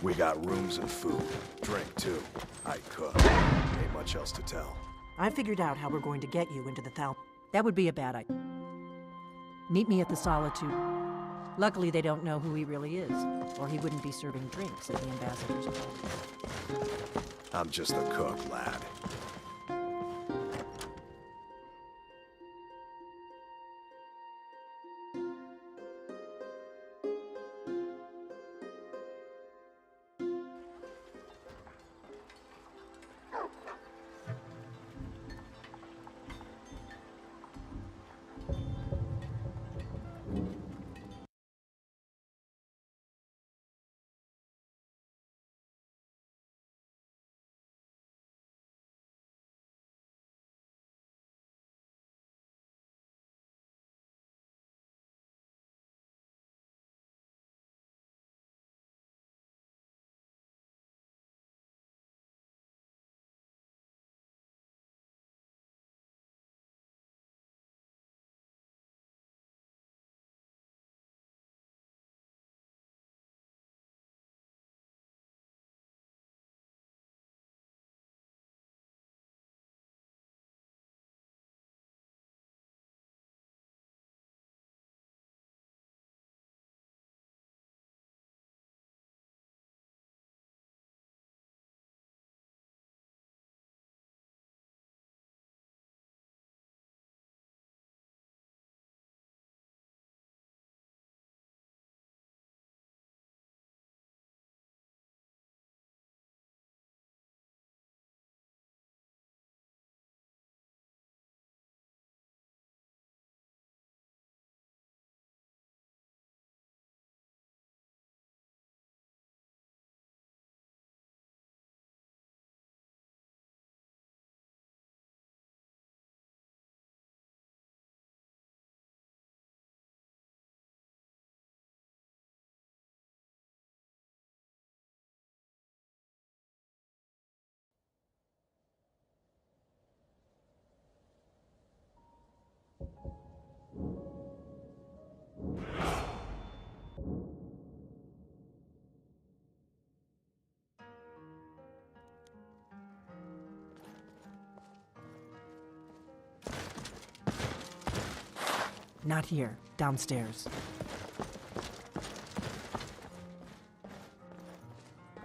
We got rooms and food. Drink, too. I cook. Ain't much else to tell. I figured out how we're going to get you into the Thal. That would be a bad idea. Meet me at the Solitude. Luckily, they don't know who he really is, or he wouldn't be serving drinks at the ambassador's home. I'm just a cook, lad. Not here. Downstairs.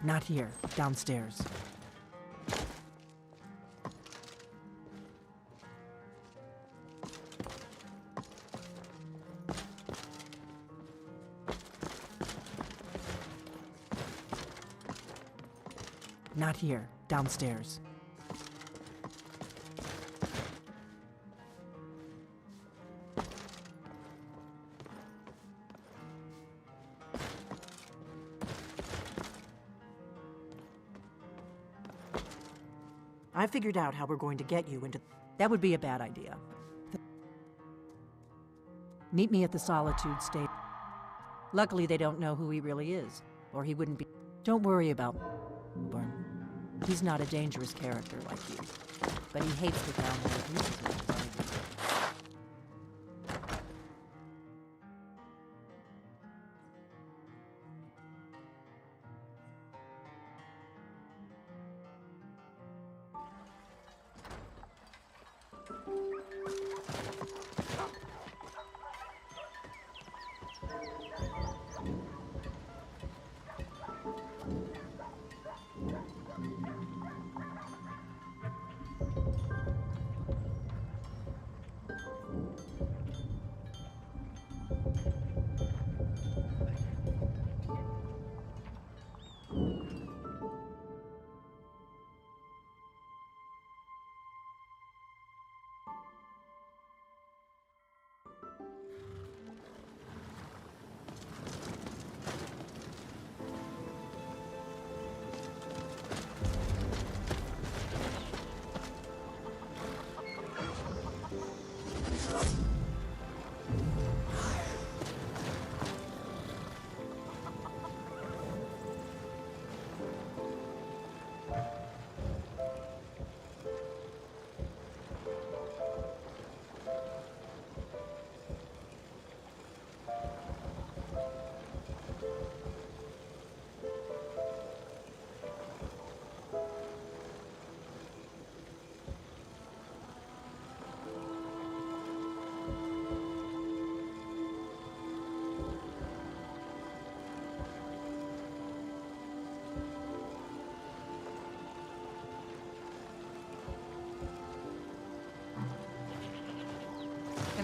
Not here. Downstairs. Not here. Downstairs. I figured out how we're going to get you into... That would be a bad idea. Meet me at the Solitude State. Luckily, they don't know who he really is, or he wouldn't be... Don't worry about... Burn. He's not a dangerous character like you, but he hates the town where he uses it.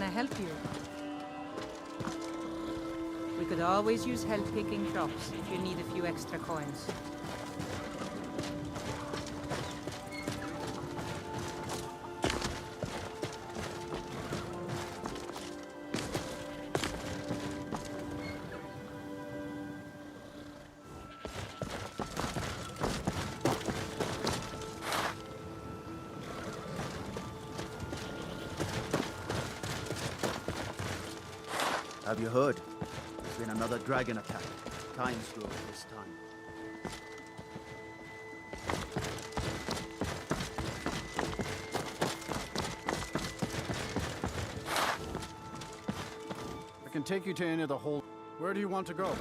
I help you? We could always use help picking crops if you need a few extra coins. Have you heard? There's been another dragon attack. Time's growing this time. I can take you to any of the hole. Where do you want to go?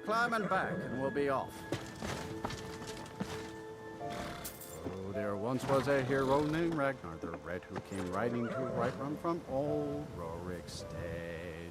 Climb and back, and we'll be off. Oh, there once was a hero named Ragnar the Red who came riding to Whiterun from old Rorikstead.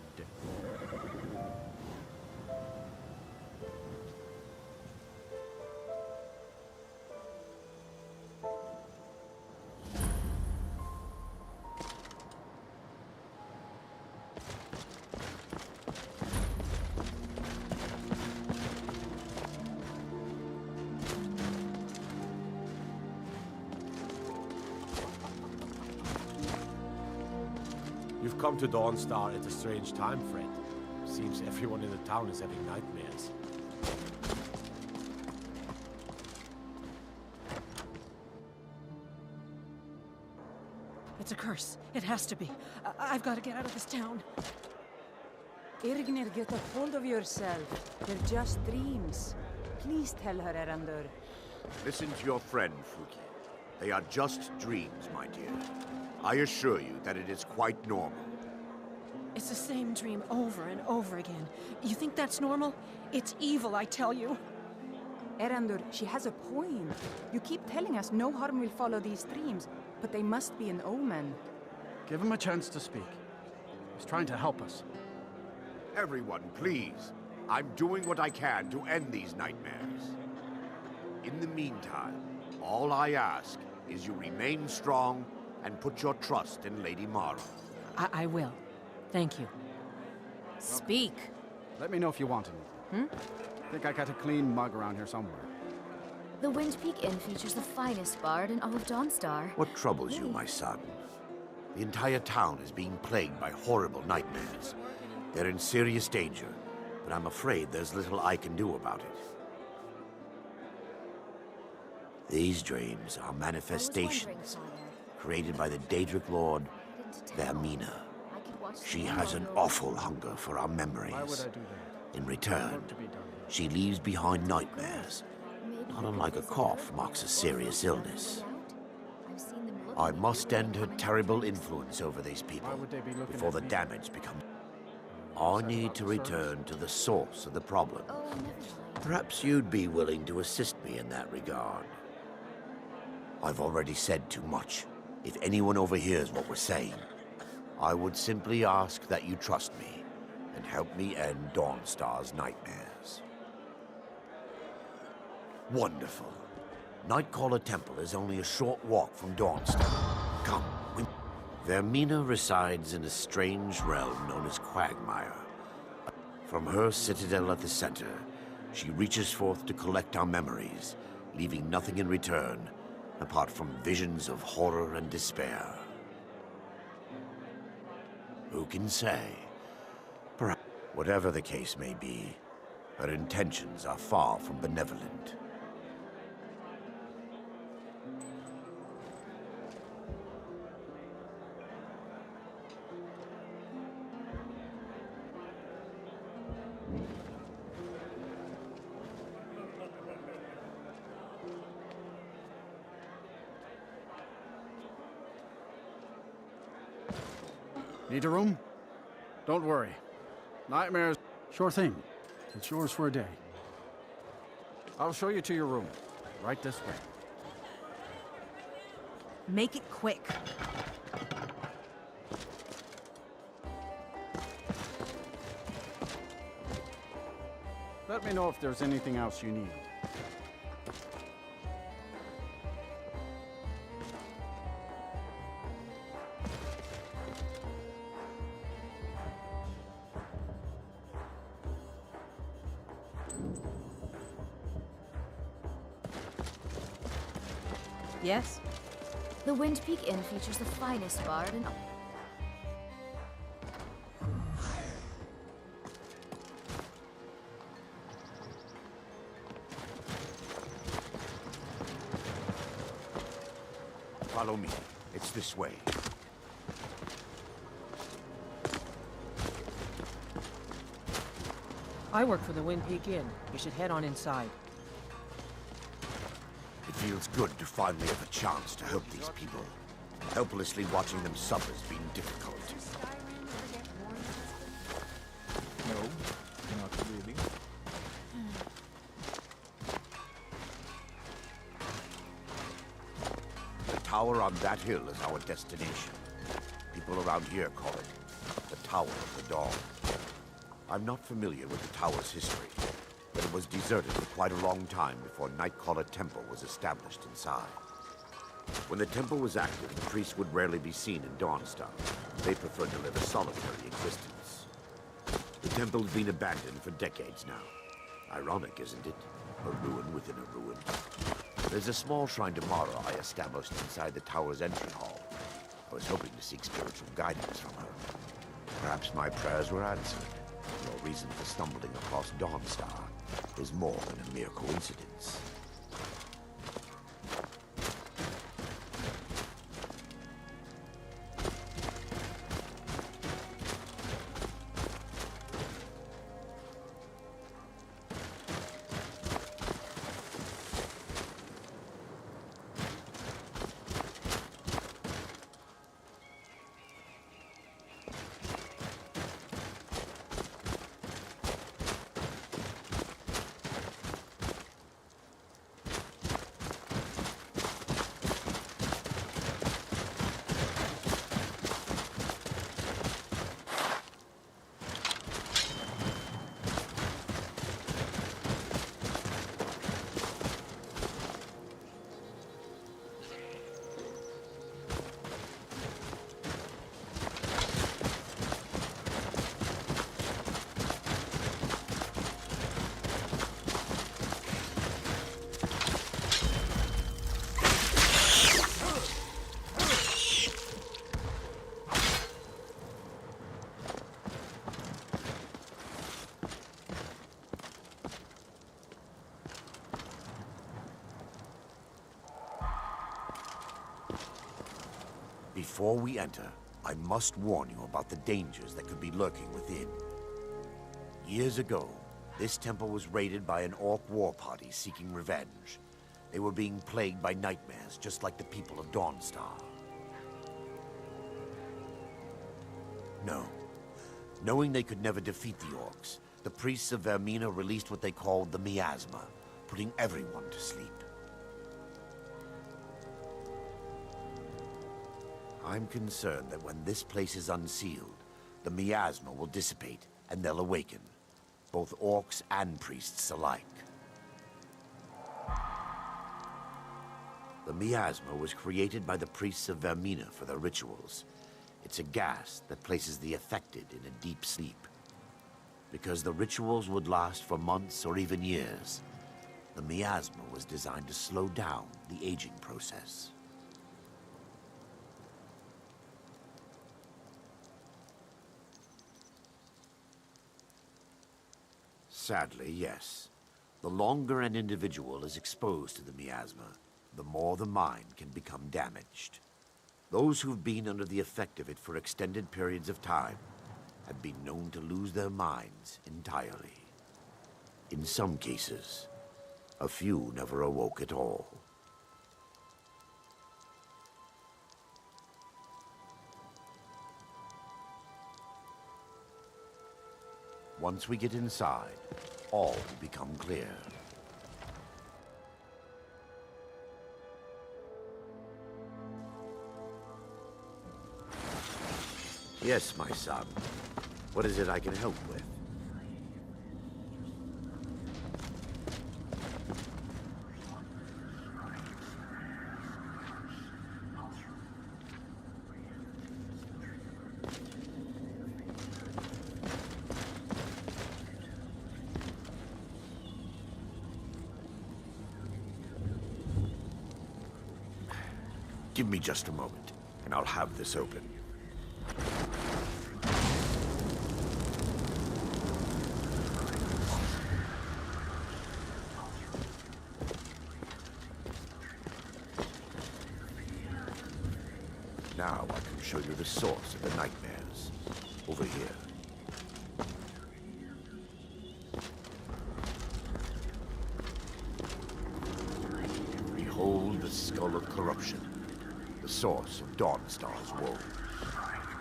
You've come to Dawnstar at a strange time, Fred. Seems everyone in the town is having nightmares. It's a curse. It has to be. I've got to get out of this town. Irgnir, get a hold of yourself. They're just dreams. Please tell her, Erandur. Listen to your friend, Fuki. They are just dreams, my dear. I assure you that it is quite normal. It's the same dream over and over again. You think that's normal? It's evil, I tell you. Erandur, she has a point. You keep telling us no harm will follow these dreams, but they must be an omen. Give him a chance to speak. He's trying to help us. Everyone, please. I'm doing what I can to end these nightmares. In the meantime, all I ask is you remain strong and put your trust in Lady Mara. I will. Thank you. Speak. Let me know if you want anything. Think I got a clean mug around here somewhere. The Wind Peak Inn features the finest bard in all of Dawnstar. What troubles you, my son? The entire town is being plagued by horrible nightmares. They're in serious danger, but I'm afraid there's little I can do about it. These dreams are manifestations created by the Daedric Lord, Vermina. She has an awful hunger for our memories. Why would I do that? In return, Work to be done. she leaves behind nightmares. Not unlike a cough marks a serious illness. I must end her terrible influence over these people Why would they be looking before at the me? damage becomes... I need to return to the source of the problem. Perhaps you'd be willing to assist me in that regard. I've already said too much. If anyone overhears what we're saying, I would simply ask that you trust me and help me end Dawnstar's nightmares. Wonderful. Nightcaller Temple is only a short walk from Dawnstar. Come, Vermina resides in a strange realm known as Quagmire. From her citadel at the center, she reaches forth to collect our memories, leaving nothing in return apart from visions of horror and despair. Who can say? Perhaps, whatever the case may be, her intentions are far from benevolent. Need a room? Don't worry. Nightmares, sure thing. It's yours for a day. I'll show you to your room. Right this way. Make it quick. Let me know if there's anything else you need. Yes? The Wind Peak Inn features the finest bard in... Follow me. It's this way. I work for the Wind Peak Inn. You should head on inside. It feels good to finally have a chance to help these people. Helplessly watching them suffer has been difficult. No, not really. The tower on that hill is our destination. People around here call it the Tower of the Dawn. I'm not familiar with the tower's history, but it was deserted for quite a long time before Nightcaller Temple was established inside. When the temple was active, the priests would rarely be seen in Dawnstar. They preferred to live a solitary existence. The temple has been abandoned for decades now. Ironic, isn't it? A ruin within a ruin. There's a small shrine to Mara I established inside the tower's entry hall. I was hoping to seek spiritual guidance from her. Perhaps my prayers were answered. Your reason for stumbling across Dawnstar is more than a mere coincidence. Before we enter, I must warn you about the dangers that could be lurking within. Years ago, this temple was raided by an orc war party seeking revenge. They were being plagued by nightmares, just like the people of Dawnstar. No. Knowing they could never defeat the orcs, the priests of Vermina released what they called the miasma, putting everyone to sleep. I'm concerned that when this place is unsealed, the miasma will dissipate and they'll awaken, both orcs and priests alike. The miasma was created by the priests of Vermina for their rituals. It's a gas that places the affected in a deep sleep. Because the rituals would last for months or even years, the miasma was designed to slow down the aging process. Sadly, yes. The longer an individual is exposed to the miasma, the more the mind can become damaged. Those who've been under the effect of it for extended periods of time have been known to lose their minds entirely. In some cases, a few never awoke at all. Once we get inside, all will become clear. Yes, my son. What is it I can help with? Give me just a moment, and I'll have this open. Now I can show you the source of the nightmares. Over here. Behold the Skull of Corruption, the source of Dawnstar's woe.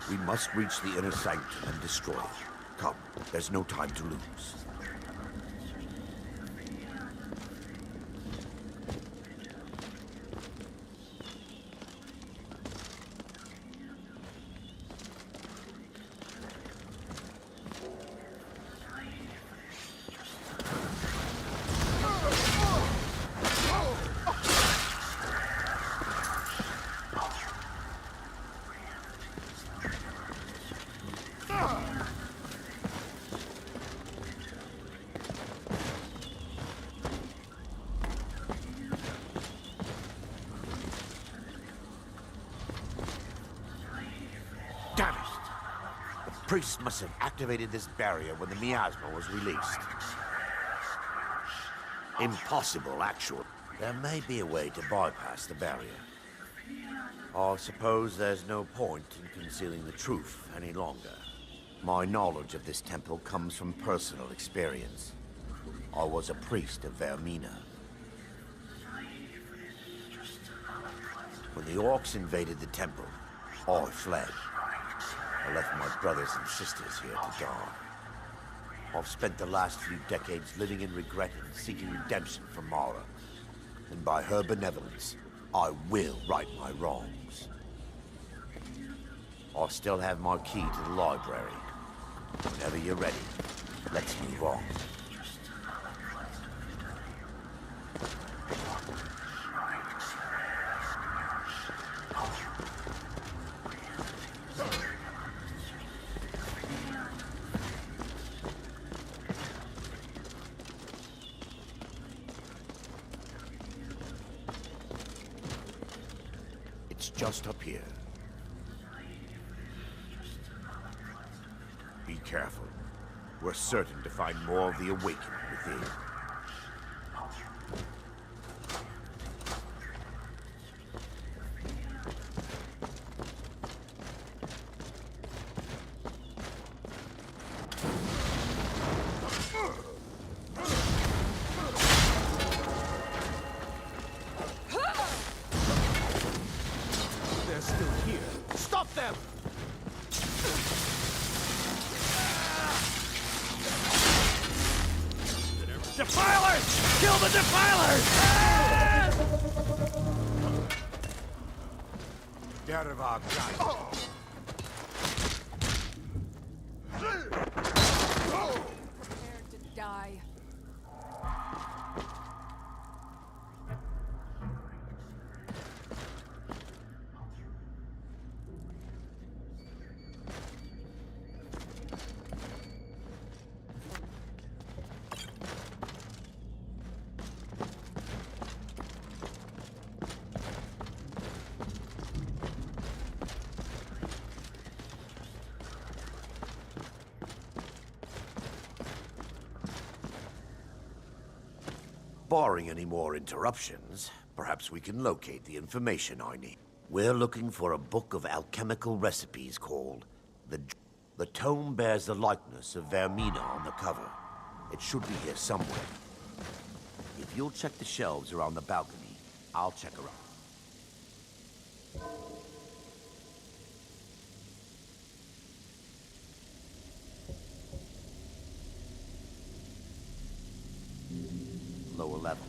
We must reach the inner sanctum and destroy it. Come, there's no time to lose. Damn it! The priest must have activated this barrier when the miasma was released. Impossible, actually. There may be a way to bypass the barrier. I suppose there's no point in concealing the truth any longer. My knowledge of this temple comes from personal experience. I was a priest of Vermina. When the orcs invaded the temple, I fled. I left my brothers and sisters here to die. I've spent the last few decades living in regret and seeking redemption from Mara. And by her benevolence, I will right my wrongs. I still have my key to the library. Whenever you're ready, let's move on. It's just up here. Be careful. We're certain to find more of the awakening within. They're still here. Stop them! Defilers! Kill the defilers! Derva got Prepared to die. Barring any more interruptions, perhaps we can locate the information I need. We're looking for a book of alchemical recipes called The tome bears the likeness of Vermina on the cover. It should be here somewhere. If you'll check the shelves around the balcony, I'll check around. Lower level.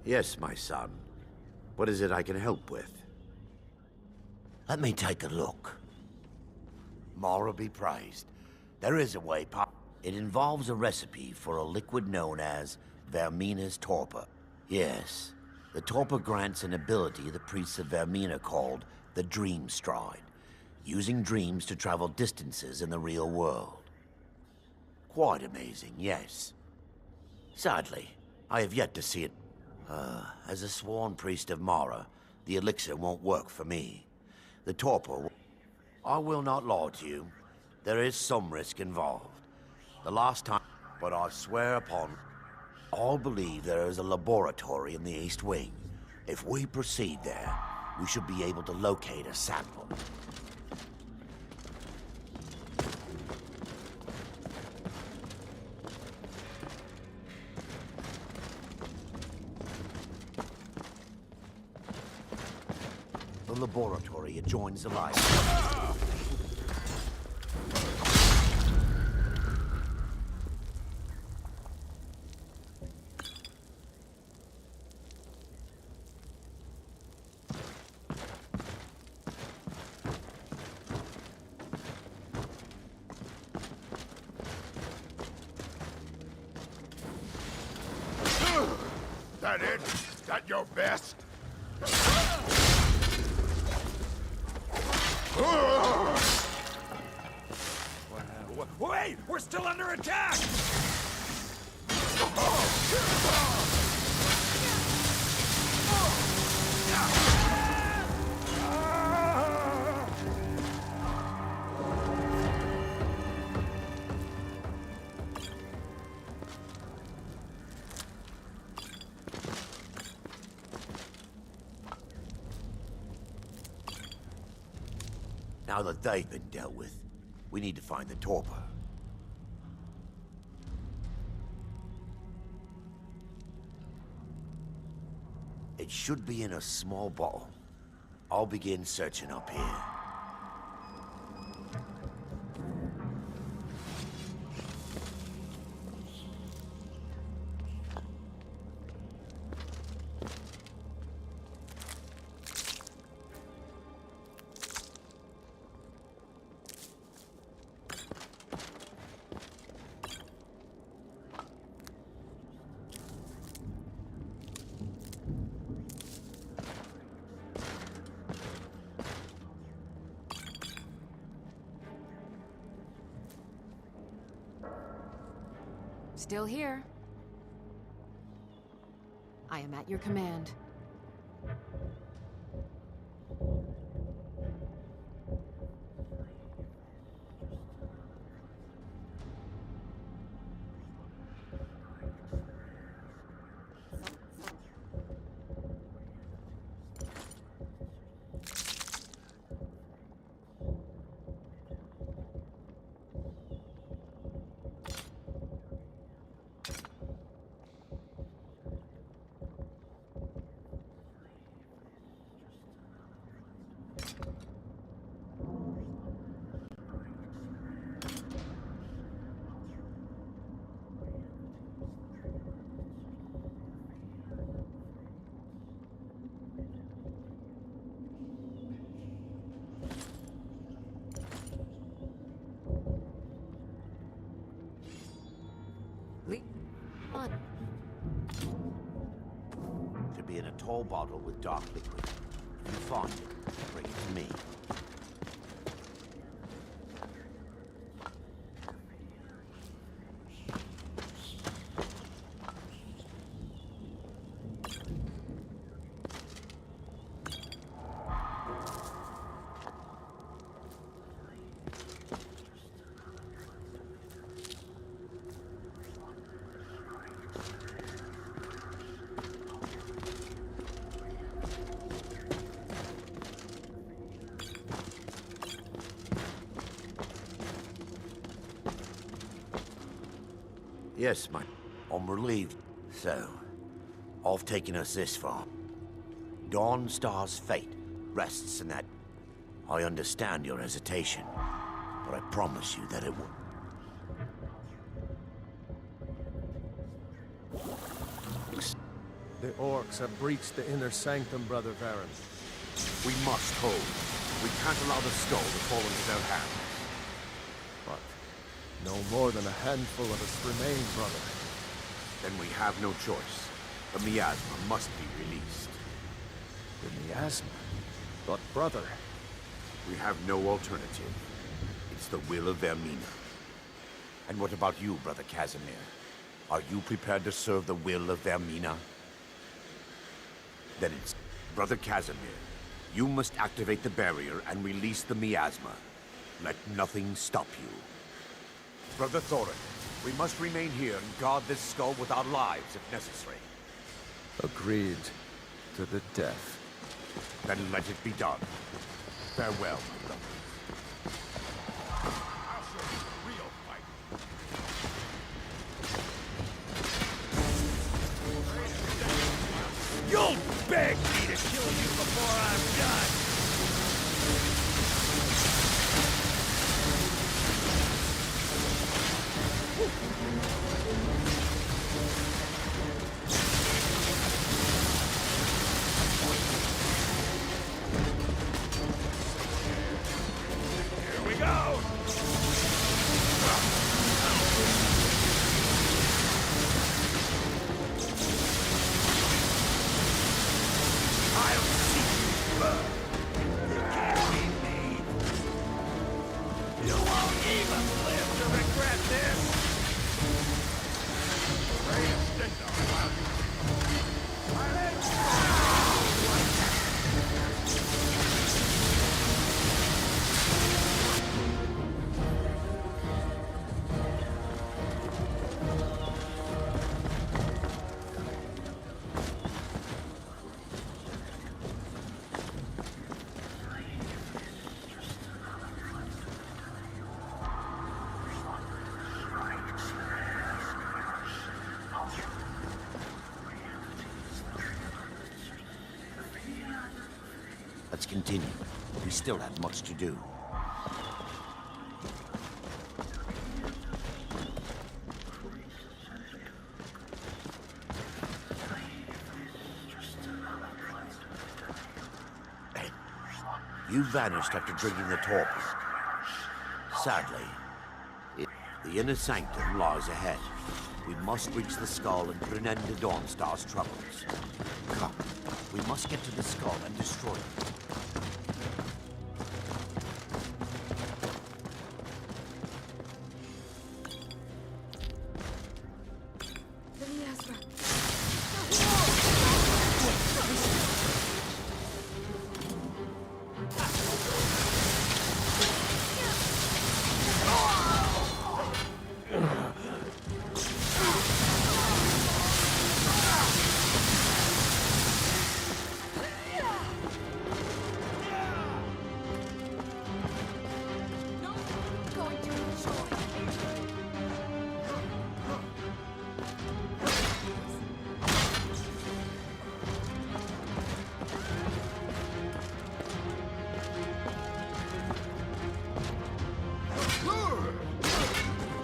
Yes, my son. What is it I can help with? Let me take a look. Mara be praised. There is a way, Pop. It involves a recipe for a liquid known as Vermina's torpor. Yes, the torpor grants an ability the priests of Vermina called the Dream Stride, using dreams to travel distances in the real world. Quite amazing, yes. Sadly, I have yet to see it. As a sworn priest of Mara, the elixir won't work for me. The torpor... I will not lie to you. There is some risk involved. The last time... But I swear upon... I believe there is a laboratory in the East Wing. If we proceed there, we should be able to locate a sample. The laboratory adjoins the library. That it? That your best? Wait! We're still under attack! Now that they've been dealt with, we need to find the torpor. It should be in a small bottle. I'll begin searching up here. Still here. I am at your command. On. Should be in a tall bottle with dark liquid. If you find it, bring it to me. Yes, mate. I'm relieved. So, I've taken us this far. Dawnstar's fate rests in that. I understand your hesitation, but I promise you that it will. The orcs have breached the inner sanctum, Brother Varen. We must hold. We can't allow the skull to fall into their hands. No more than a handful of us remain, brother. Then we have no choice. The miasma must be released. The miasma? But brother... We have no alternative. It's the will of Vermina. And what about you, Brother Casimir? Are you prepared to serve the will of Vermina? Then it's... Brother Casimir, you must activate the barrier and release the miasma. Let nothing stop you. Brother Thorin, we must remain here and guard this skull with our lives if necessary. Agreed to the death. Then let it be done. Farewell, my brother. I'll show you the real fight. You'll beg me to kill you before I'm done! Here we go! I'll see you burn! You can't beat me! You won't even live to regret this! Ray extendo while you Let's continue. We still have much to do. You vanished after drinking the torpor. Sadly, the inner sanctum lies ahead. We must reach the skull and put an end to Dawnstar's troubles. Come, we must get to the skull and destroy it. The miasma. Going to enjoy.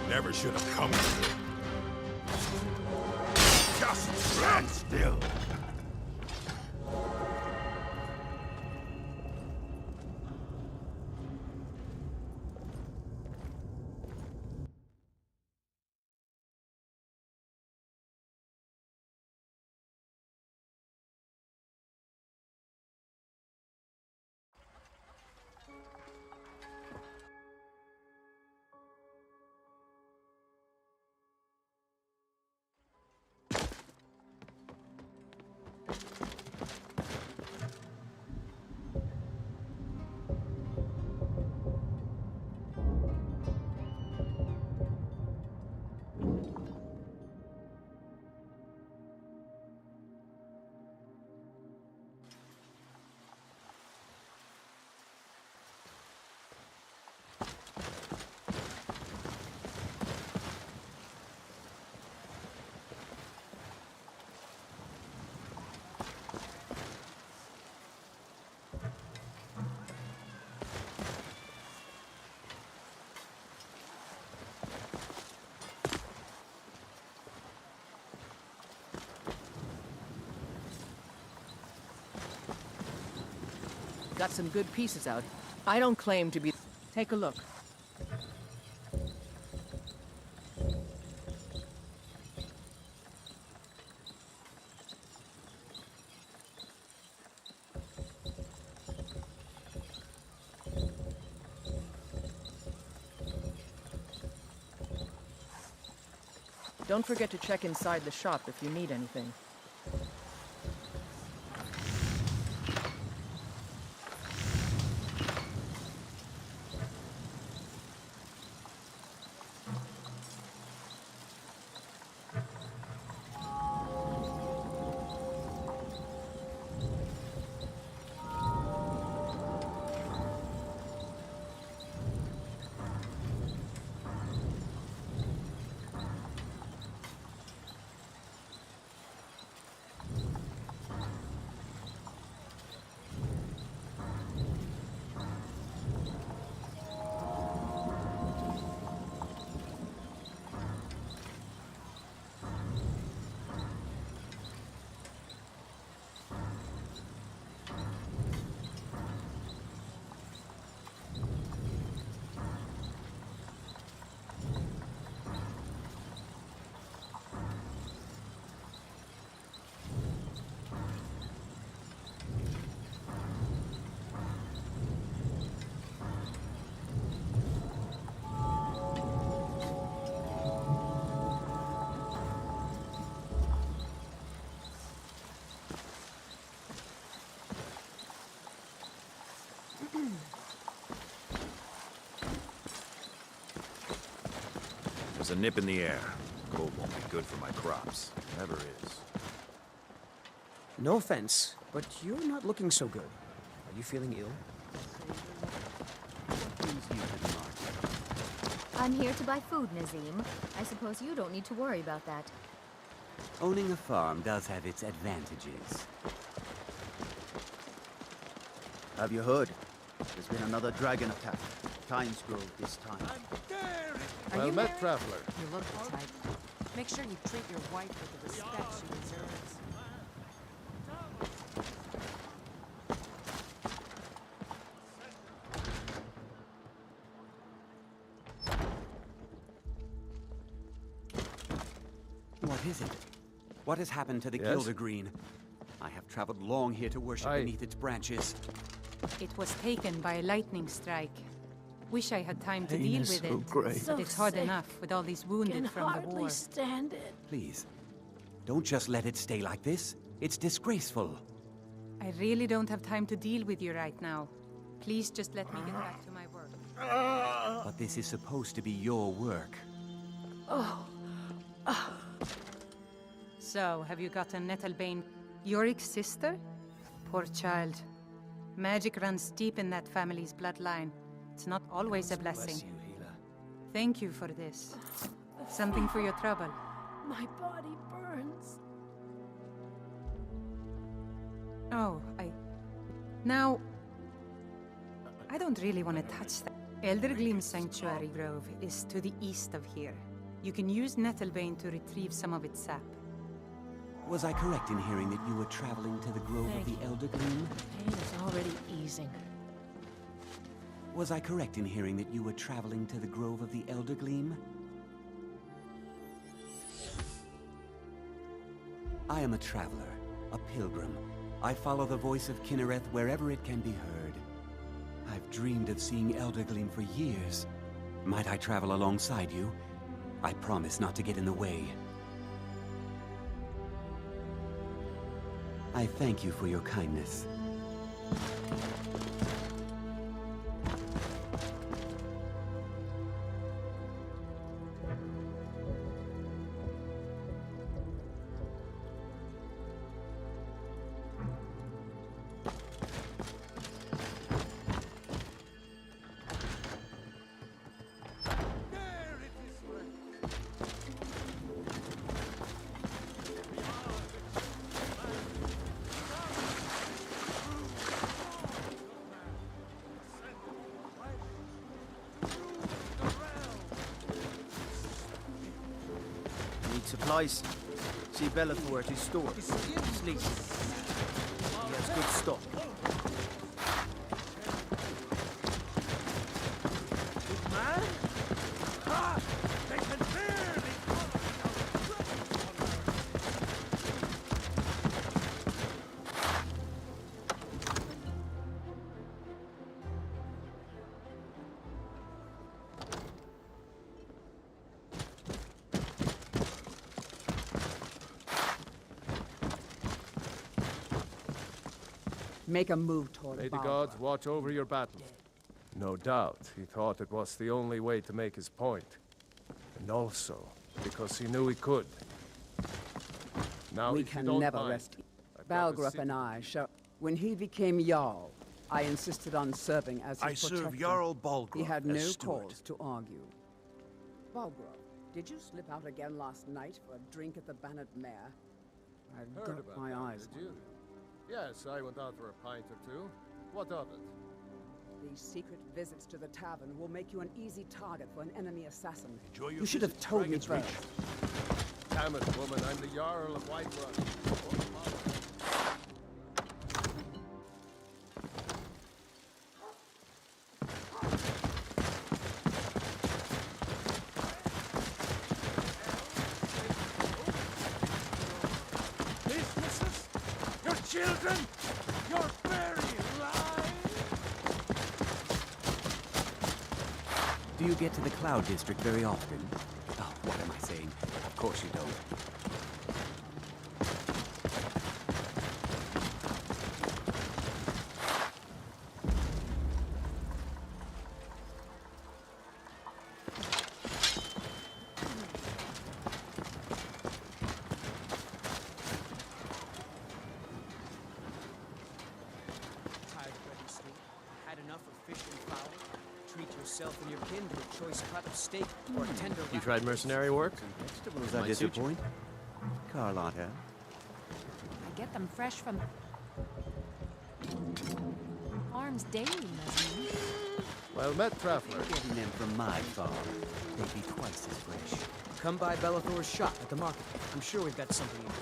never should have come here. Just stand still. Got some good pieces out. I don't claim to be... Take a look. Don't forget to check inside the shop if you need anything. There's a nip in the air. Cold won't be good for my crops. Never is. No offense, but you're not looking so good. Are you feeling ill? I'm here to buy food, Nazim. I suppose you don't need to worry about that. Owning a farm does have its advantages. Have you heard? There's been another dragon attack. Times Grove this time. Well met, traveler. You look the type. Make sure you treat your wife with the respect she deserves. What is it? What has happened to the Yes? Eldergleam? I have traveled long here to worship beneath its branches. It was taken by a lightning strike. Wish I had time to deal with it. But it's hard enough with all these wounded from the war. Stand it. Please, don't just let it stay like this. It's disgraceful. I really don't have time to deal with you right now. Please just let me get back to my work. But this is supposed to be your work. So, have you gotten Nettlebane, Yorick's sister? Poor child. Magic runs deep in that family's bloodline. It's not always a blessing. Thank you for this. Something for your trouble. My body burns. Oh, Now... I don't really want to touch that. Eldergleam Sanctuary Grove is to the east of here. You can use Nettlebane to retrieve some of its sap. Was I correct in hearing that you were traveling to the Grove of the Eldergleam? Pain is already easing. Was I correct in hearing that you were traveling to the Grove of the Eldergleam? I am a traveler, a pilgrim. I follow the voice of Kinnereth wherever it can be heard. I've dreamed of seeing Eldergleam for years. Might I travel alongside you? I promise not to get in the way. I thank you for your kindness. Supplies. See Bellathor at his store. Sleep. He has good stock. Good man? Ah! They can barely Make a move toward May the Balgra. gods watch over your battle. No doubt, he thought it was the only way to make his point. And also, because he knew he could. Now, We if you can don't never mind, rest. I've got a Balgraf city and to I shall... When he became Jarl, I insisted on serving as his I serve protector. Jarl Balgraf He had as no steward. cause to argue. Balgraf, did you slip out again last night for a drink at the Bannered Mare? I've Heard got about my that, eyes did on you? Yes, I went out for a pint or two. What of it? These secret visits to the tavern will make you an easy target for an enemy assassin. Enjoy your You should have visit to told me Dragon's first. Reach. Damn it, woman, I'm the Jarl of Whiterun. Businesses? Your children? Your very lives? Do you get to the Cloud District very often? Oh, what am I saying? Of course you don't. Tired of bread and steak? Had enough of fish and fowl? Treat yourself and your kin to a choice cut of steak or a tender You tried mercenary work? Was I disappointed? Carlotta? I get them fresh from farms daily, Mesmer. Well met, traveler. Getting them from my farm. They'd be twice as fresh. Come by Bellathor's shop at the market. I'm sure we've got something in there.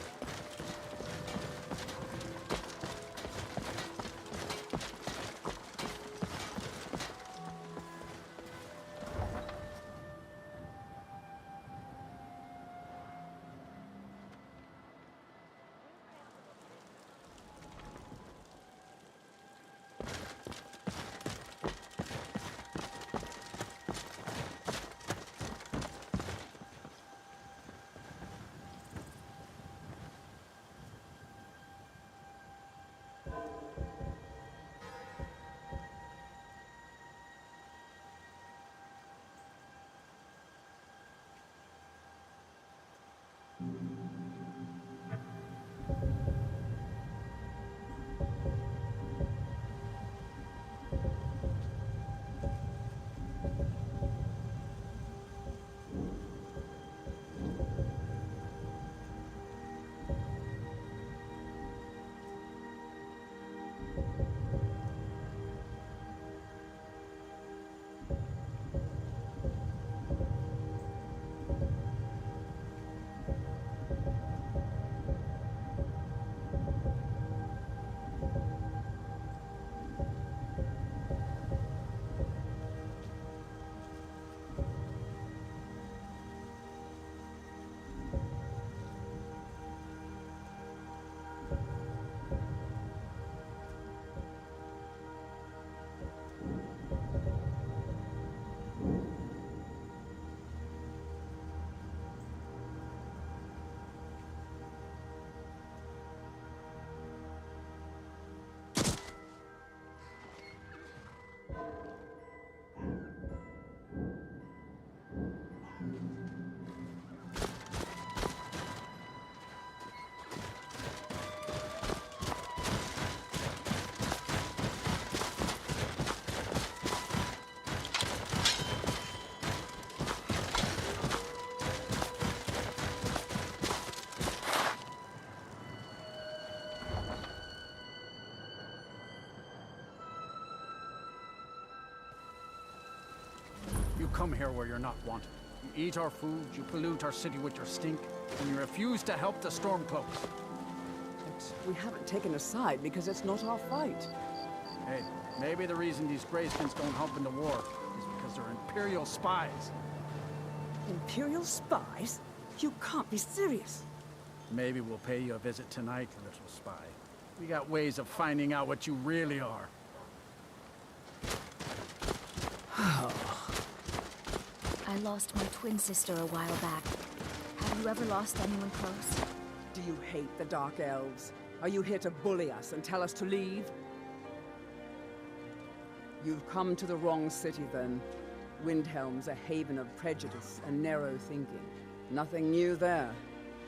You come here where you're not wanted. You eat our food, you pollute our city with your stink, and you refuse to help the Stormcloaks. But we haven't taken a side because it's not our fight. Hey, maybe the reason these Greyskins don't help in the war is because they're Imperial spies. Imperial spies? You can't be serious. Maybe we'll pay you a visit tonight, little spy. We got ways of finding out what you really are. I lost my twin sister a while back. Have you ever lost anyone close? Do you hate the Dark Elves? Are you here to bully us and tell us to leave? You've come to the wrong city, then. Windhelm's a haven of prejudice and narrow thinking. Nothing new there.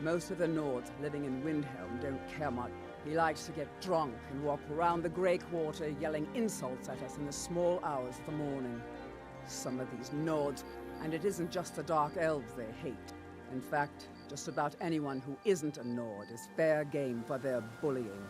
Most of the Nords living in Windhelm don't care much. He likes to get drunk and walk around the Grey Quarter yelling insults at us in the small hours of the morning. Some of these Nords, and it isn't just the Dark Elves they hate. In fact, just about anyone who isn't a Nord is fair game for their bullying.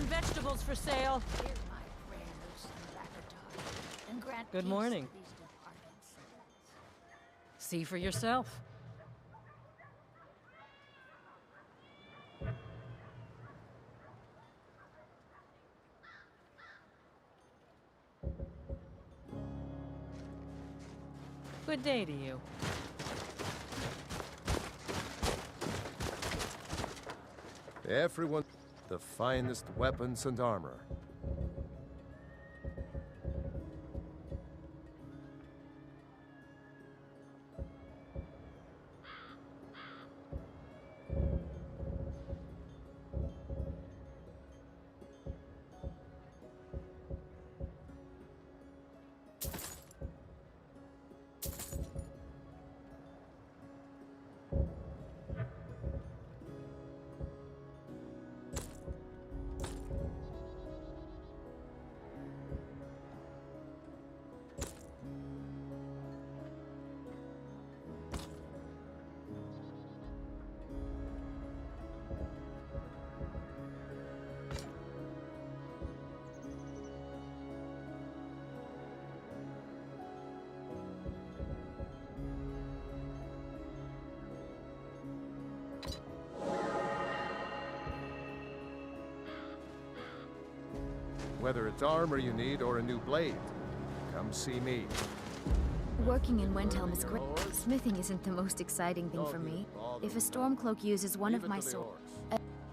Vegetables for sale. Good morning. See for yourself. Good day to you. Everyone, the finest weapons and armor. Whether it's armor you need or a new blade, come see me. Working in Windhelm is great. Smithing isn't the most exciting thing for me. If a Stormcloak uses one of my swords...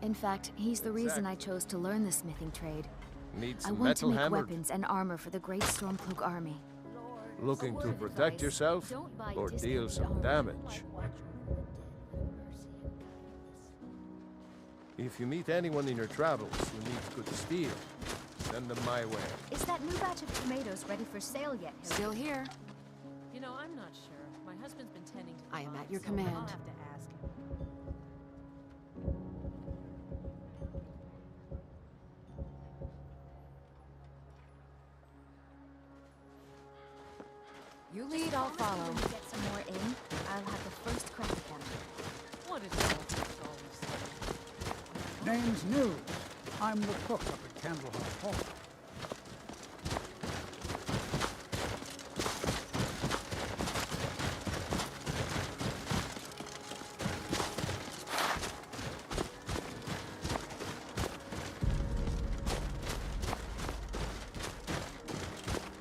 In fact, he's the reason I chose to learn the smithing trade. I want to make weapons and armor for the great Stormcloak army. Looking to protect yourself or deal some damage? If you meet anyone in your travels who needs good steel, send them my way. Is that new batch of tomatoes ready for sale yet? Still here. You know, I'm not sure. My husband's been tending to the I am farm, at your so command. I'll have to ask him. You lead, I'll follow. When we get some more in, I'll have the first crack at them. What is all this? Name's News. I'm the cook up at Candlehouse Hall.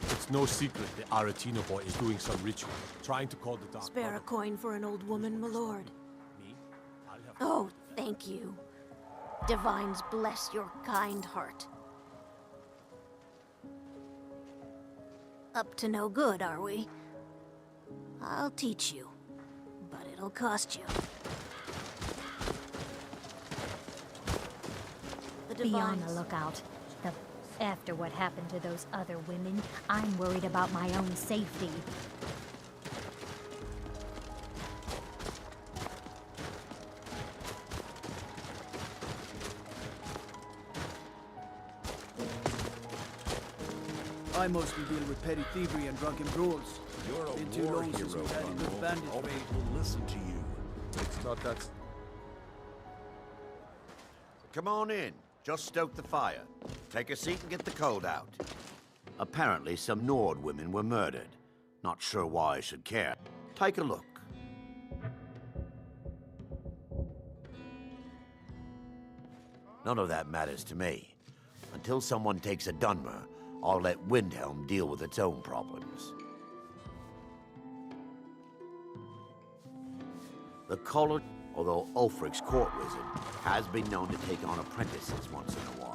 It's no secret the Aretino boy is doing some ritual, trying to call the Dark Spare a Mother. coin for an old woman, my lord. Me? I'll have Oh, thank you. Divines bless your kind heart. Up to no good, are we? I'll teach you, but it'll cost you. Be on the lookout. After what happened to those other women, I'm worried about my own safety. I mostly deal with petty thievery and drunken brawls. You're a Been too war long since hero, we've had a good Colonel. bandit All raid. people listen to you. It's not that... Come on in. Just stoke the fire. Take a seat and get the cold out. Apparently, some Nord women were murdered. Not sure why I should care. Take a look. None of that matters to me. Until someone takes a Dunmer, I'll let Windhelm deal with its own problems. The College, although Ulfric's court wizard, has been known to take on apprentices once in a while.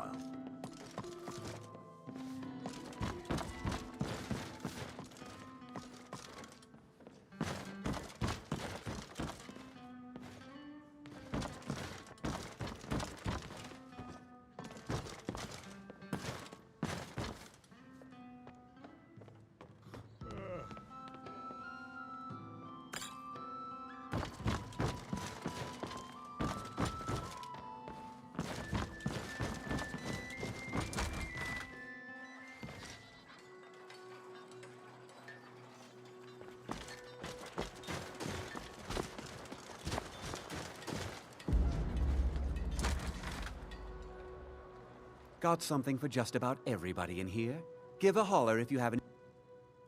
Got something for just about everybody in here? Give a holler if you haven't.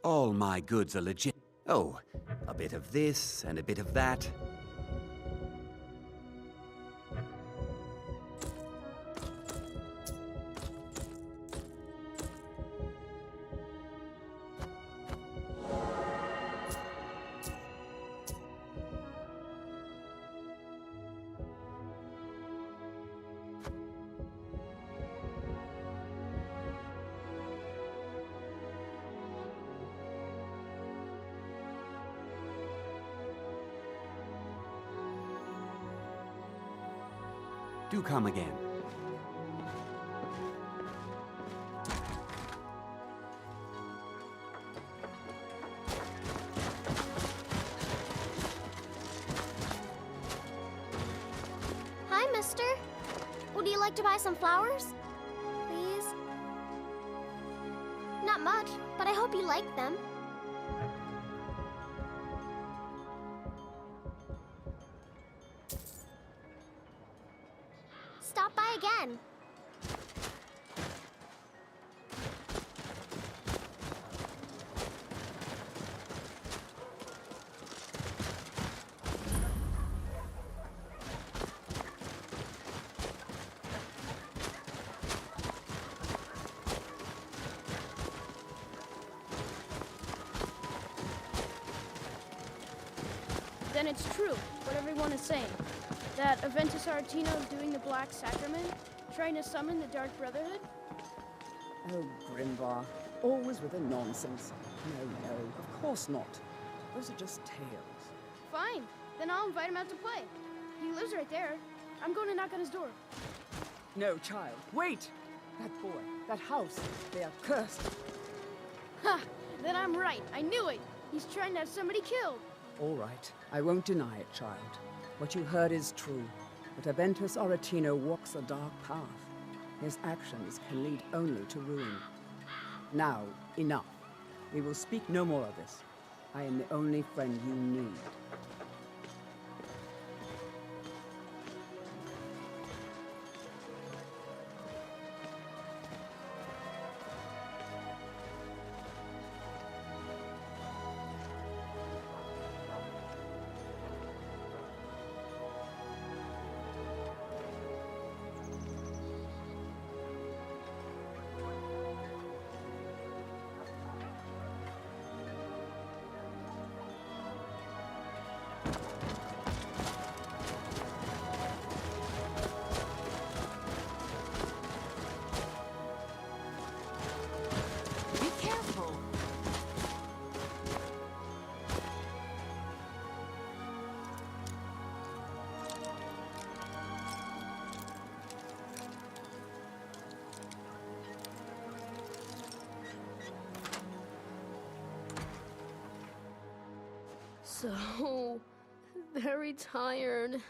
All my goods are legit. Oh, a bit of this and a bit of that. Do come again. Hi, mister. Would you like to buy some flowers? Please? Not much, but I hope you like them. Stop by again. Then it's true, what everyone is saying. That Aventus Aretino is doing the Black Sacrament, trying to summon the Dark Brotherhood? Oh, Grimvar. Always with the nonsense. No, of course not. Those are just tales. Fine, then I'll invite him out to play. He lives right there. I'm going to knock on his door. No, child. Wait! That boy, that house, they are cursed. Ha! Then I'm right. I knew it. He's trying to have somebody killed. All right. I won't deny it, child. What you heard is true. But Aventus Aretino walks a dark path. His actions can lead only to ruin. Now, enough. We will speak no more of this. I am the only friend you need. Be careful. So very tired.